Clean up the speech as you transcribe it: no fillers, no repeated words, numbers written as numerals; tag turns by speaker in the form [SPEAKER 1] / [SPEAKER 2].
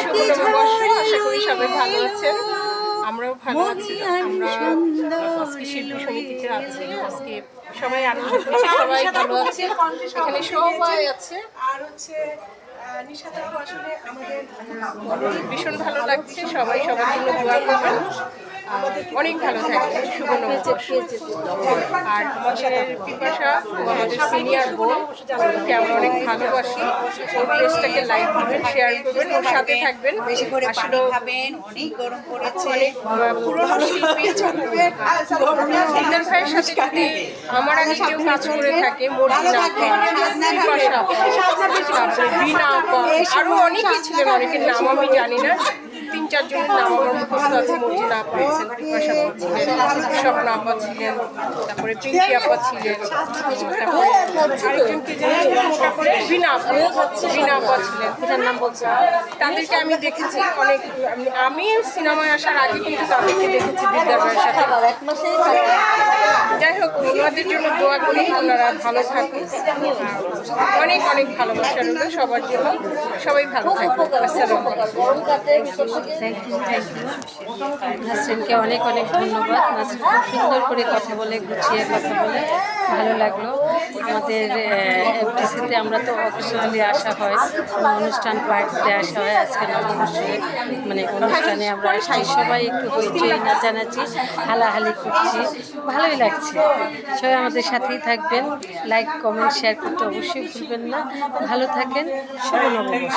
[SPEAKER 1] শুভ নববর্ষ। আশা করি সবাই ভালো আছেন, আমরাও ভালো আছি। আমরা আজকে শিল্পী সমিতিতে আছি, আজকে সবাই আনন্দ করছি, সবাই ভালো আছে, এখানে সবাই আছে। আর হচ্ছে ভীষণ ভালো লাগছে, সবাই সবার জন্য দোয়া করবেন, অনেক ভালো থাকবে। শুভ নববর্ষ। আর আমাদের পিপাসা, আমাদের সিনিয়র বোন, ওকে আমরা অনেক ভালোবাসি। ওর পেজটাকে লাইক করবেন, শেয়ার করবেন, ওর সাথে থাকবেন। আসলে
[SPEAKER 2] অনেক গরম পড়েছে,
[SPEAKER 1] অনেক পুরনো শিল্পী দিদার ভাইয়ের সাথে যদি আমার আগে কেউ কাজ করে থাকে, মর্জিনা আপা, পিপাসা আপা, তারপরে বিনা আপা, আরও অনেকেই ছিলেন, অনেকের নাম আমি জানি না, 3-4 জনের নাম আমার মুখস্থ আছে। মর্জিনা আপা আছেন, পিপাসা আপা ছিলেন, স্বপ্না আপা ছিলেন, তারপরে পিঙ্কি আপা ছিলেন, তারপরে আরেকজনকে বিনা আপা ছিলেন, এটার নাম বলছে। তাদেরকে আমি দেখেছি অনেক, আমি সিনেমায় আসার আগে কিন্তু তাদেরকে দেখেছি দিদার ভাইয়ের সাথে। যাই হোক, ওনাদের জন্য দোয়া করি, ওনারা ভালো থাকুন। অনেক অনেক ভালোবাসা রইল সবার জন্য, সবাই ভালো থাকবে। আসসালামু আলাইকুম।
[SPEAKER 3] থ্যাংক ইউ নাসরিনকে অনেক অনেক ধন্যবাদ। নাসরিন খুব সুন্দর করে কথা বলে, গুছিয়ে কথা বলে, ভালো লাগলো। আমাদের এফডিসিতে আমরা তো অকেশনালি আসা হয়, অনুষ্ঠান পার্টিতে আসা হয়। আজকে নববর্ষে অনুষ্ঠানে আমরা আসছি, সবাই একটু হইচই নাচানাচি হালাহালি করছি, ভালোই লাগছে। সবাই আমাদের সাথেই থাকবেন, লাইক কমেন্ট শেয়ার করতে অবশ্যই ভুলবেন না। ভালো থাকেন, শুভ নববর্ষ।